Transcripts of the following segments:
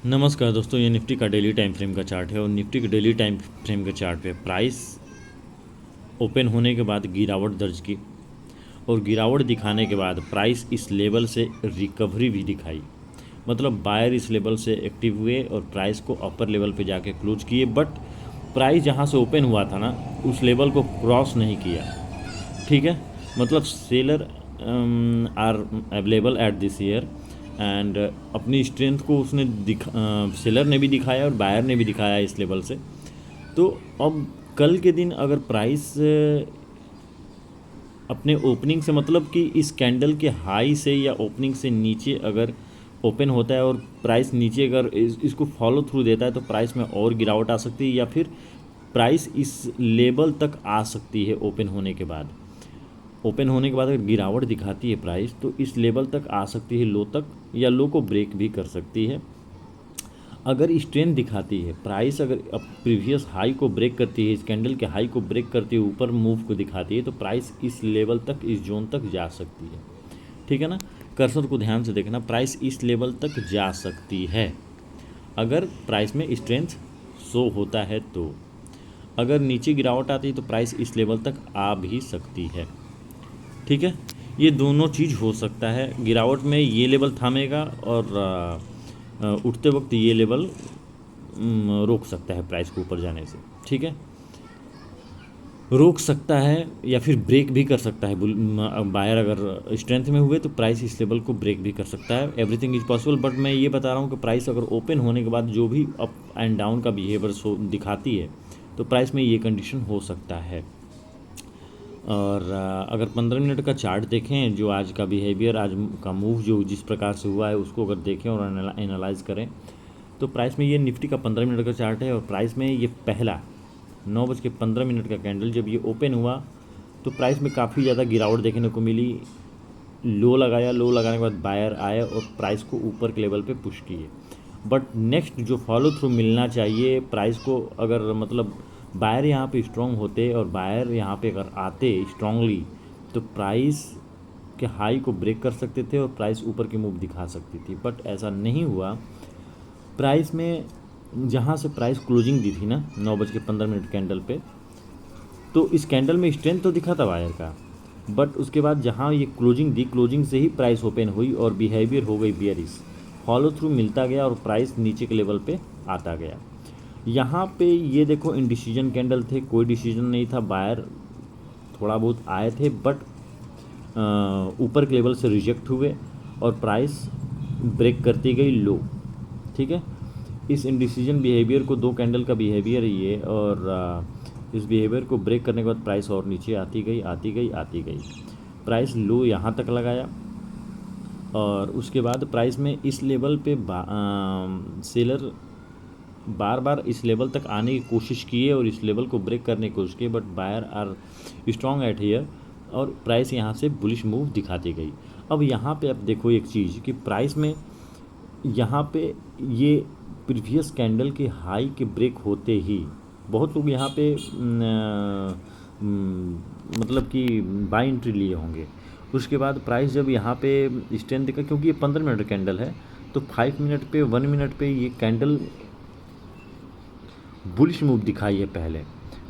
नमस्कार दोस्तों, ये निफ्टी का डेली टाइम फ्रेम का चार्ट है और निफ्टी के डेली टाइम फ्रेम के चार्ट पे प्राइस ओपन होने के बाद गिरावट दर्ज की और गिरावट दिखाने के बाद प्राइस इस लेवल से रिकवरी भी दिखाई। मतलब बायर इस लेवल से एक्टिव हुए और प्राइस को अपर लेवल पे जाके क्लोज किए, बट प्राइस जहाँ से ओपन हुआ था ना उस लेवल को क्रॉस नहीं किया। ठीक है, मतलब seller are available at this year and अपनी स्ट्रेंथ को उसने सेलर ने भी दिखाया और बायर ने भी दिखाया इस लेवल से। तो अब कल के दिन अगर प्राइस अपने ओपनिंग से, मतलब कि इस कैंडल के हाई से या ओपनिंग से नीचे अगर ओपन होता है और प्राइस नीचे अगर इसको फॉलो थ्रू देता है तो प्राइस में और गिरावट आ सकती है या फिर प्राइस इस लेवल तक आ सकती है। ओपन होने के बाद अगर गिरावट दिखाती है प्राइस तो इस लेवल तक आ सकती है, लो तक, या लो को ब्रेक भी कर सकती है। अगर स्ट्रेंथ दिखाती है प्राइस, अगर अब प्रीवियस हाई को ब्रेक करती है, इस कैंडल के हाई को ब्रेक करती है, ऊपर मूव को दिखाती है, तो प्राइस इस लेवल तक, इस जोन तक जा सकती है। ठीक है ना, कर्सर को ध्यान से देखना, प्राइस इस लेवल तक जा सकती है अगर प्राइस में स्ट्रेंथ शो होता है। तो अगर नीचे गिरावट आती है तो प्राइस इस लेवल तक आ भी सकती है। ठीक है, ये दोनों चीज़ हो सकता है। गिरावट में ये लेवल थामेगा और उठते वक्त ये लेवल रोक सकता है प्राइस को ऊपर जाने से। ठीक है, रोक सकता है या फिर ब्रेक भी कर सकता है। बायर अगर स्ट्रेंथ में हुए तो प्राइस इस लेवल को ब्रेक भी कर सकता है। एवरीथिंग इज पॉसिबल, बट मैं ये बता रहा हूँ कि प्राइस अगर ओपन होने के बाद जो भी अप एंड डाउन का बिहेवियर दिखाती है तो प्राइस में ये कंडीशन हो सकता है। और अगर 15 मिनट का चार्ट देखें, जो आज का बिहेवियर, आज का मूव जो जिस प्रकार से हुआ है उसको अगर देखें और एनालाइज करें तो प्राइस में ये निफ्टी का 15 मिनट का चार्ट है और प्राइस में ये पहला 9:15 का कैंडल जब ये ओपन हुआ तो प्राइस में काफ़ी ज़्यादा गिरावट देखने को मिली। लो लगाया, लो लगाने के बाद बायर आया और प्राइस को ऊपर के लेवल पे पुश किए। बट नेक्स्ट जो फॉलो थ्रू मिलना चाहिए प्राइस को, अगर मतलब बायर यहाँ पे स्ट्रॉन्ग होते और बायर यहाँ पे अगर आते स्ट्रांगली तो प्राइस के हाई को ब्रेक कर सकते थे और प्राइस ऊपर की मूव दिखा सकती थी, बट ऐसा नहीं हुआ। प्राइस में जहाँ से प्राइस क्लोजिंग दी थी ना 9:15 कैंडल पे, तो इस कैंडल में स्ट्रेंथ तो दिखा था बायर का, बट उसके बाद जहाँ ये क्लोजिंग दी, क्लोजिंग से ही प्राइस ओपन हुई और बिहेवियर हो गई बियरिश। फॉलो थ्रू मिलता गया और प्राइस नीचे के लेवल पे आता गया। यहाँ पे ये देखो इनडिसीजन कैंडल थे, कोई डिसीजन नहीं था, बायर थोड़ा बहुत आए थे बट ऊपर के लेवल से रिजेक्ट हुए और प्राइस ब्रेक करती गई लो। ठीक है, इस इनडिसीजन बिहेवियर को, दो कैंडल का बिहेवियर ये, और इस बिहेवियर को ब्रेक करने के बाद प्राइस और नीचे आती गई आती गई आती गई। प्राइस लो यहाँ तक लगाया और उसके बाद प्राइस में इस लेवल पे सेलर बार बार इस लेवल तक आने की कोशिश किए और इस लेवल को ब्रेक करने की कोशिश की, but buyer are strong at here और प्राइस यहाँ से बुलिश मूव दिखाती गई। अब यहाँ पे अब देखो एक चीज़ कि प्राइस में यहाँ पे ये प्रीवियस कैंडल के हाई के ब्रेक होते ही बहुत लोग यहाँ पे मतलब कि बाय एंट्री लिए होंगे। उसके बाद प्राइस जब यहाँ पे स्ट्रेंथ दिखा, क्योंकि ये 15 मिनट कैंडल है तो 5 मिनट पे, 1 मिनट पे ये कैंडल बुलिश मूव दिखाई है पहले।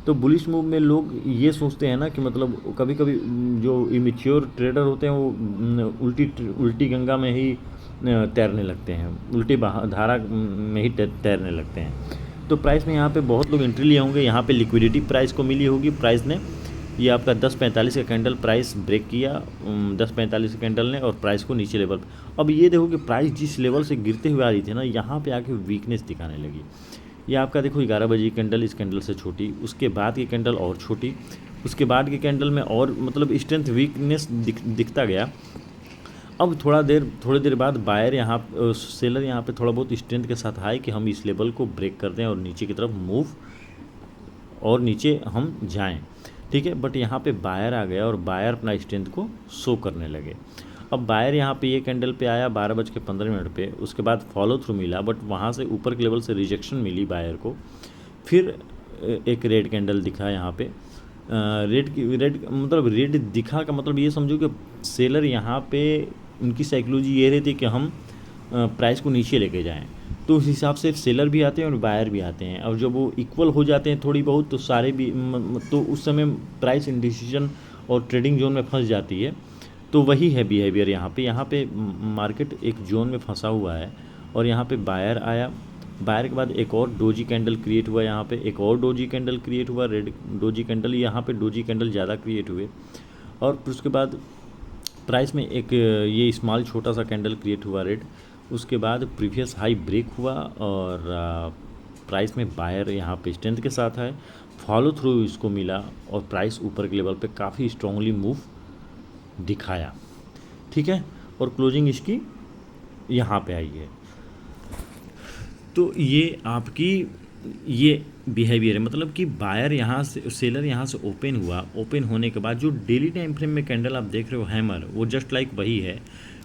तो बुलिश मूव में लोग ये सोचते हैं ना कि मतलब कभी कभी जो इमेच्योर ट्रेडर होते हैं वो उल्टी गंगा में ही तैरने लगते हैं, उल्टी धारा में ही तैरने लगते हैं। तो प्राइस में यहाँ पे बहुत लोग एंट्री लिए होंगे, यहाँ पे लिक्विडिटी प्राइस को मिली होगी। प्राइस ने ये आपका 10:45 का कैंडल प्राइस ब्रेक किया, 10:45 का कैंडल ने, और प्राइस को नीचे लेवल। अब ये देखो कि प्राइस जिस लेवल से गिरते हुए आ रही थी ना, यहाँ पे आके वीकनेस दिखाने लगी। ये आपका देखो 11 बजे की कैंडल इस कैंडल से छोटी, उसके बाद की कैंडल और छोटी, उसके बाद की कैंडल में और मतलब स्ट्रेंथ वीकनेस दिखता गया। अब थोड़ी देर बाद बायर यहाँ, सेलर यहाँ पे थोड़ा बहुत स्ट्रेंथ के साथ आए कि हम इस लेवल को ब्रेक कर दें और नीचे की तरफ मूव और नीचे हम जाएं। ठीक है, बट यहाँ पे बायर आ गया और बायर अपना स्ट्रेंथ को शो करने लगे। अब बायर यहाँ पे ये कैंडल पे आया 12:15 पे, उसके बाद फॉलो थ्रू मिला बट वहाँ से ऊपर के लेवल से रिजेक्शन मिली बायर को। फिर एक रेड कैंडल दिखा यहाँ पे, रेड मतलब रेड दिखा का मतलब ये समझो कि सेलर यहाँ पे उनकी साइकोलॉजी ये रहती कि हम प्राइस को नीचे लेके जाएं। तो उस हिसाब से सेलर भी आते हैं और बायर भी आते हैं, और जब वो इक्वल हो जाते हैं थोड़ी बहुत तो सारे भी तो उस समय प्राइस इंडिसीजन और ट्रेडिंग जोन में फंस जाती है। तो वही है बिहेवियर यहाँ पे मार्केट एक जोन में फंसा हुआ है, और यहाँ पे बायर आया, बायर के बाद एक और डोजी कैंडल क्रिएट हुआ, यहाँ पे एक और डोजी कैंडल क्रिएट हुआ, रेड डोजी कैंडल, यहाँ पे डोजी कैंडल ज़्यादा क्रिएट हुए, और फिर उसके बाद प्राइस में एक ये स्मॉल छोटा सा कैंडल क्रिएट हुआ रेड। उसके बाद प्रीवियस हाई ब्रेक हुआ, और प्राइस में बायर यहाँ पे स्ट्रेंथ के साथ है, फॉलो थ्रू इसको मिला, और प्राइस ऊपर के लेवल पे काफ़ी स्ट्रांगली मूव दिखाया, ठीक है, और क्लोजिंग इसकी यहाँ पे आई है। तो ये आपकी ये बिहेवियर है, मतलब कि बायर यहाँ से, सेलर यहाँ से ओपन हुआ, ओपन होने के बाद जो डेली टाइम फ्रेम में कैंडल आप देख रहे हो हैमर, वो जस्ट लाइक वही है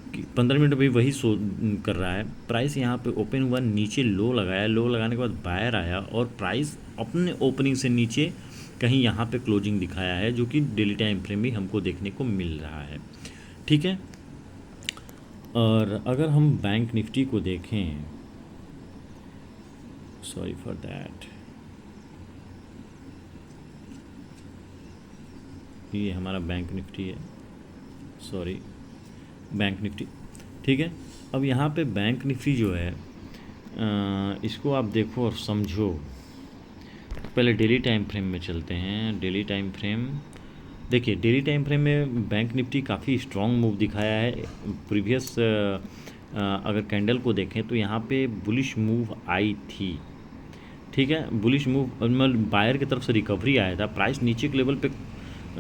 कि 15 मिनट भी वही शो कर रहा है। प्राइस यहाँ पे ओपन हुआ, नीचे लो लगाया, लो लगाने के बाद बायर आया, और प्राइस अपने ओपनिंग से नीचे कहीं यहाँ पे क्लोजिंग दिखाया है, जो कि डेली टाइम फ्रेम भी हमको देखने को मिल रहा है, ठीक है। और अगर हम बैंक निफ्टी को देखें, सॉरी फॉर दैट, ये हमारा बैंक निफ्टी है, सॉरी बैंक निफ्टी, ठीक है। अब यहाँ पे बैंक निफ्टी जो है इसको आप देखो और समझो। पहले डेली टाइम फ्रेम में चलते हैं। डेली टाइम फ्रेम देखिए, डेली टाइम फ्रेम में बैंक निफ्टी काफ़ी स्ट्रॉन्ग मूव दिखाया है। प्रीवियस अगर कैंडल को देखें तो यहाँ पे बुलिश मूव आई थी, ठीक है, बुलिश मूव, मतलब बायर की तरफ से रिकवरी आया था, प्राइस नीचे के लेवल पे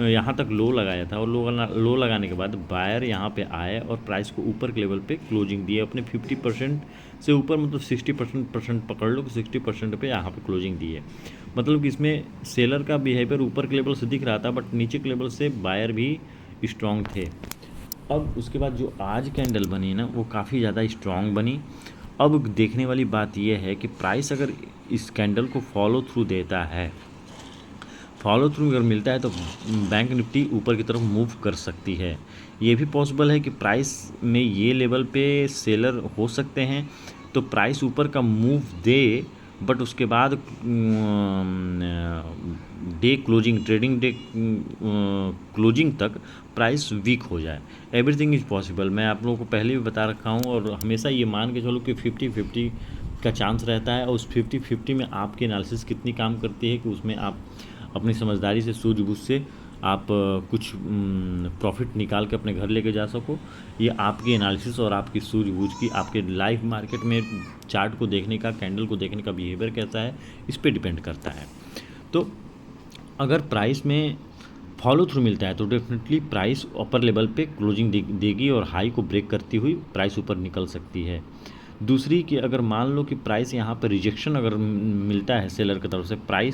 यहाँ तक लो लगाया था, और लो लगाने के बाद बायर यहाँ पे आए और प्राइस को ऊपर के लेवल पे क्लोजिंग दिए अपने 50% से ऊपर, मतलब 60% पकड़ लो कि 60% पे यहाँ पे क्लोजिंग दी है। मतलब कि इसमें सेलर का बिहेवियर ऊपर के लेवल से दिख रहा था, बट नीचे के लेवल से बायर भी स्ट्रॉन्ग थे। अब उसके बाद जो आज कैंडल बनी ना, वो काफ़ी ज़्यादा स्ट्रॉन्ग बनी। अब देखने वाली बात यह है कि प्राइस अगर इस कैंडल को फॉलो थ्रू देता है, फॉलो थ्रू अगर मिलता है, तो बैंक निफ्टी ऊपर की तरफ मूव कर सकती है। ये भी पॉसिबल है कि प्राइस में ये लेवल पे सेलर हो सकते हैं, तो प्राइस ऊपर का मूव दे, बट उसके बाद day closing, trading day closing तक प्राइस वीक हो जाए। Everything is possible. मैं आप लोगों को पहले भी बता रखा हूँ, और हमेशा ये मान के चलो कि 50-50 का चांस रहता है, और उस 50-50 में आपकी एनालिसिस कितनी काम करती है कि उसमें आप अपनी समझदारी से, सूझबूझ से आप कुछ प्रॉफिट निकाल के अपने घर लेके जा सको। ये आपकी एनालिसिस और आपकी सूझबूझ की, आपके लाइव मार्केट में चार्ट को देखने का, कैंडल को देखने का बिहेवियर कैसा है, इस पे डिपेंड करता है। तो अगर प्राइस में फॉलो थ्रू मिलता है तो डेफिनेटली प्राइस अपर लेवल पे क्लोजिंग देगी, और हाई को ब्रेक करती हुई प्राइस ऊपर निकल सकती है। दूसरी कि अगर मान लो कि प्राइस यहाँ पर रिजेक्शन अगर मिलता है सेलर की तरफ से,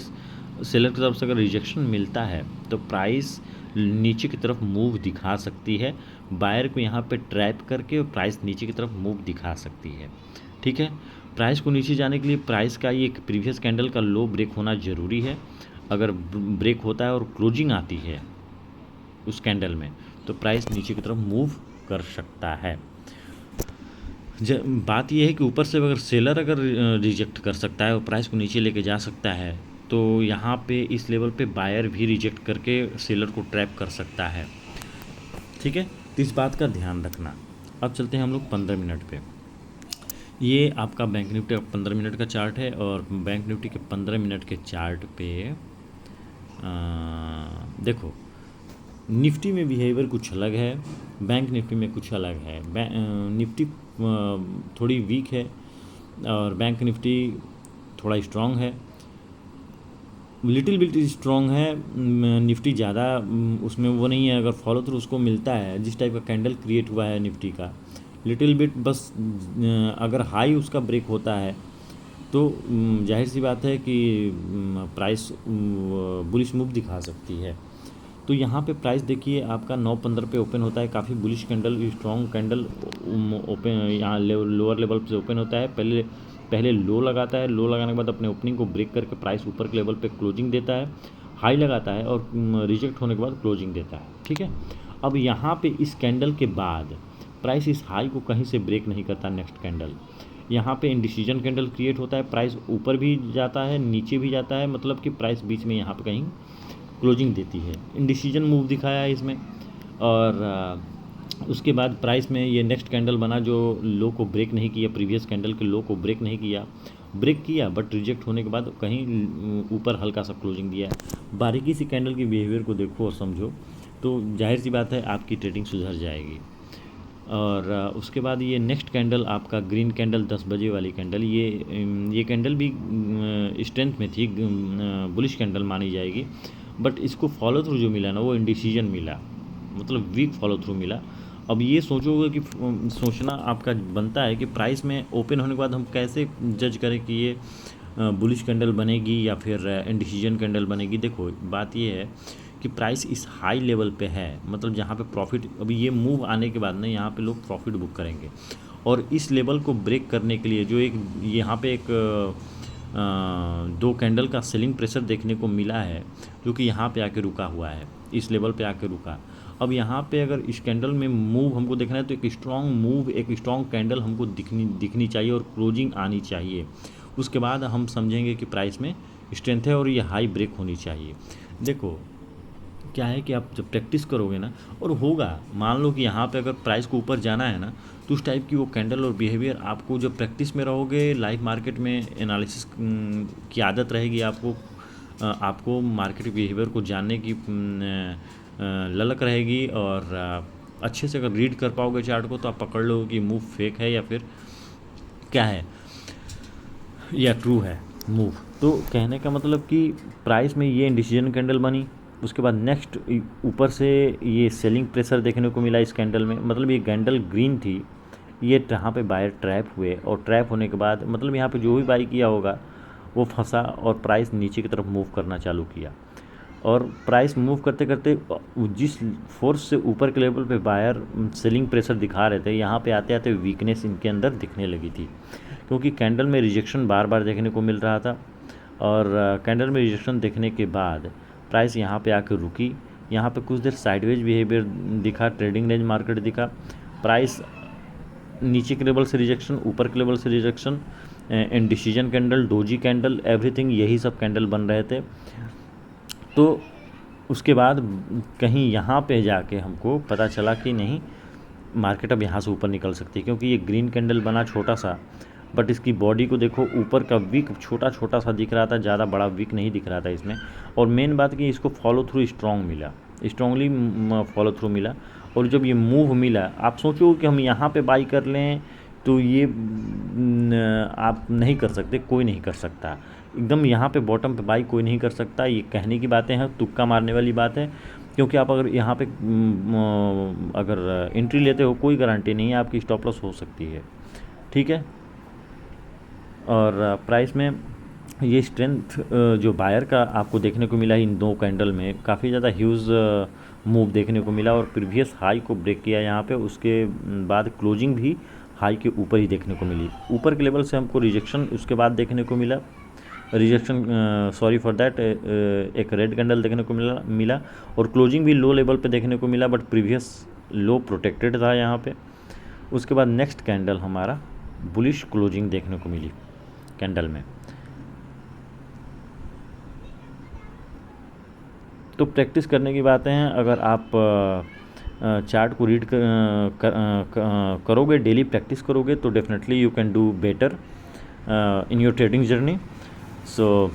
सेलर की तरफ से अगर रिजेक्शन मिलता है, तो प्राइस नीचे की तरफ मूव दिखा सकती है, बायर को यहाँ पे ट्रैप करके, और प्राइस नीचे की तरफ मूव दिखा सकती है, ठीक है। प्राइस को नीचे जाने के लिए प्राइस का ये प्रीवियस कैंडल का लो ब्रेक होना ज़रूरी है। अगर ब्रेक होता है और क्लोजिंग आती है उस कैंडल में, तो प्राइस नीचे की तरफ मूव कर सकता है। बात यह है कि ऊपर से अगर सेलर अगर रिजेक्ट कर सकता है और प्राइस को नीचे लेके जा सकता है, तो यहाँ पे इस लेवल पे बायर भी रिजेक्ट करके सेलर को ट्रैप कर सकता है, ठीक है। तो इस बात का ध्यान रखना। अब चलते हैं हम लोग 15 मिनट पे। ये आपका बैंक निफ्टी का 15 मिनट का चार्ट है, और बैंक निफ्टी के 15 मिनट के चार्ट पे देखो, निफ्टी में बिहेवियर कुछ अलग है, बैंक निफ्टी में कुछ अलग है। निफ्टी थोड़ी वीक है, और बैंक निफ्टी थोड़ा स्ट्रॉन्ग है, लिटिल बिट स्ट्रॉन्ग है। निफ्टी ज़्यादा उसमें वो नहीं है। अगर फॉलो थ्रू उसको मिलता है, जिस टाइप का कैंडल क्रिएट हुआ है निफ्टी का, लिटिल बिट बस अगर हाई उसका ब्रेक होता है, तो जाहिर सी बात है कि प्राइस बुलिश मूव दिखा सकती है। तो यहाँ पे प्राइस देखिए आपका 9.15 पे ओपन होता है, काफ़ी bullish candle, strong candle open यहाँ लोअर लेवल से ओपन होता है। पहले लो लगाता है, लो लगाने के बाद अपने ओपनिंग को ब्रेक करके प्राइस ऊपर के लेवल पे क्लोजिंग देता है, हाई लगाता है, और रिजेक्ट होने के बाद क्लोजिंग देता है, ठीक है। अब यहाँ पे इस कैंडल के बाद प्राइस इस हाई को कहीं से ब्रेक नहीं करता नेक्स्ट कैंडल, यहाँ पे इंडिसीजन कैंडल क्रिएट होता है, प्राइस ऊपर भी जाता है नीचे भी जाता है, मतलब कि प्राइस बीच में यहाँ पे कहीं क्लोजिंग देती है। इंडिसीजन मूव दिखाया है इसमें, और उसके बाद प्राइस में ये नेक्स्ट कैंडल बना जो लो को ब्रेक नहीं किया, प्रीवियस कैंडल के लो को ब्रेक नहीं किया, ब्रेक किया बट रिजेक्ट होने के बाद कहीं ऊपर हल्का सा क्लोजिंग दिया है। बारीकी से कैंडल की बिहेवियर को देखो और समझो तो जाहिर सी बात है आपकी ट्रेडिंग सुधर जाएगी। और उसके बाद ये नेक्स्ट कैंडल आपका ग्रीन कैंडल 10 बजे वाली कैंडल, ये कैंडल भी स्ट्रेंथ में थी, बुलिश कैंडल मानी जाएगी, बट इसको फॉलो थ्रू जो मिला ना वो इंडिसीजन मिला, मतलब वीक फॉलो थ्रू मिला। अब ये सोचोगे कि सोचना आपका बनता है कि प्राइस में ओपन होने के बाद हम कैसे जज करें कि ये बुलिश कैंडल बनेगी या फिर इंडिसीजन कैंडल बनेगी। देखो बात ये है कि प्राइस इस हाई लेवल पे है, मतलब जहाँ पे प्रॉफिट, अभी ये मूव आने के बाद ना यहाँ पे लोग प्रॉफिट बुक करेंगे, और इस लेवल को ब्रेक करने के लिए जो एक यहाँ पे एक 2 कैंडल का सेलिंग प्रेशर देखने को मिला है जो कि यहाँ पे आके रुका हुआ है, इस लेवल पे आके रुका। अब यहाँ पे अगर इस कैंडल में मूव हमको देखना है तो एक स्ट्रॉन्ग मूव, एक स्ट्रॉन्ग कैंडल हमको दिखनी चाहिए और क्लोजिंग आनी चाहिए। उसके बाद हम समझेंगे कि प्राइस में स्ट्रेंथ है और ये हाई ब्रेक होनी चाहिए। देखो क्या है कि आप जब प्रैक्टिस करोगे ना, और होगा, मान लो कि यहाँ पे अगर प्राइस को ऊपर जाना है ना तो उस टाइप की वो कैंडल और बिहेवियर आपको जब प्रैक्टिस में रहोगे, लाइव मार्केट में एनालिसिस की आदत रहेगी, आपको मार्केट बिहेवियर को जानने की ललक रहेगी, और अच्छे से अगर रीड कर पाओगे चार्ट को तो आप पकड़ लोगे कि मूव फेक है या फिर क्या है या ट्रू है मूव। तो कहने का मतलब कि प्राइस में ये इंडिसीजन कैंडल बनी, उसके बाद नेक्स्ट ऊपर से ये सेलिंग प्रेशर देखने को मिला इस कैंडल में, मतलब ये कैंडल ग्रीन थी, ये यहाँ पे बायर ट्रैप हुए, और ट्रैप होने के बाद मतलब यहाँ पे जो भी बाई किया होगा वो फंसा और प्राइस नीचे की तरफ मूव करना चालू किया, और प्राइस मूव करते करते जिस फोर्स से ऊपर के लेवल पे बायर सेलिंग प्रेशर दिखा रहे थे, यहाँ पे आते आते वीकनेस इनके अंदर दिखने लगी थी, क्योंकि कैंडल में रिजेक्शन बार बार देखने को मिल रहा था। और कैंडल में रिजेक्शन देखने के बाद प्राइस यहाँ पे आकर रुकी, यहाँ पे कुछ देर साइडवेज बिहेवियर दिखा, ट्रेडिंग रेंज मार्केट दिखा, प्राइस नीचे के लेवल से रिजेक्शन, ऊपर के लेवल से rejection, indecision candle, doji candle, everything यही सब कैंडल बन रहे थे। तो उसके बाद कहीं यहाँ पे जाके हमको पता चला कि नहीं, मार्केट अब यहाँ से ऊपर निकल सकती है, क्योंकि ये ग्रीन कैंडल बना छोटा सा, बट इसकी बॉडी को देखो ऊपर का विक छोटा छोटा सा दिख रहा था, ज़्यादा बड़ा विक नहीं दिख रहा था इसमें। और मेन बात कि इसको फॉलो थ्रू स्ट्रॉन्ग मिला, स्ट्रॉन्गली फॉलो थ्रू मिला, और जब ये मूव मिला, आप सोचो कि हम यहाँ पे बाई कर लें तो ये आप नहीं कर सकते, कोई नहीं कर सकता, एकदम यहाँ पे बॉटम पे बाई कोई नहीं कर सकता। ये कहने की बातें हैं, तुक्का मारने वाली बात है, क्योंकि आप अगर यहाँ पे अगर एंट्री लेते हो कोई गारंटी नहीं है, आपकी स्टॉप लॉस हो सकती है, ठीक है। और प्राइस में ये स्ट्रेंथ जो बायर का आपको देखने को मिला इन 2 कैंडल में, काफ़ी ज़्यादा ह्यूज मूव देखने को मिला, और प्रीवियस हाई को ब्रेक किया यहाँ पे, उसके बाद क्लोजिंग भी हाई के ऊपर ही देखने को मिली। ऊपर के लेवल से हमको रिजेक्शन उसके बाद देखने को मिला, रिजेक्शन सॉरी फॉर दैट, एक रेड कैंडल देखने को मिला, और क्लोजिंग भी लो लेवल पे देखने को मिला, बट प्रीवियस लो प्रोटेक्टेड था यहाँ पे। उसके बाद नेक्स्ट कैंडल हमारा बुलिश क्लोजिंग देखने को मिली कैंडल में। तो प्रैक्टिस करने की बातें हैं, अगर आप चार्ट को रीड करोगे, डेली प्रैक्टिस करोगे, तो definitely you can do better in your trading journey. So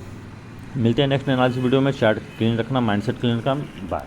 मिलते हैं नेक्स्ट एनालिसिस वीडियो में। चार्ट क्लीन रखना, माइंडसेट क्लीन रखना, बाय।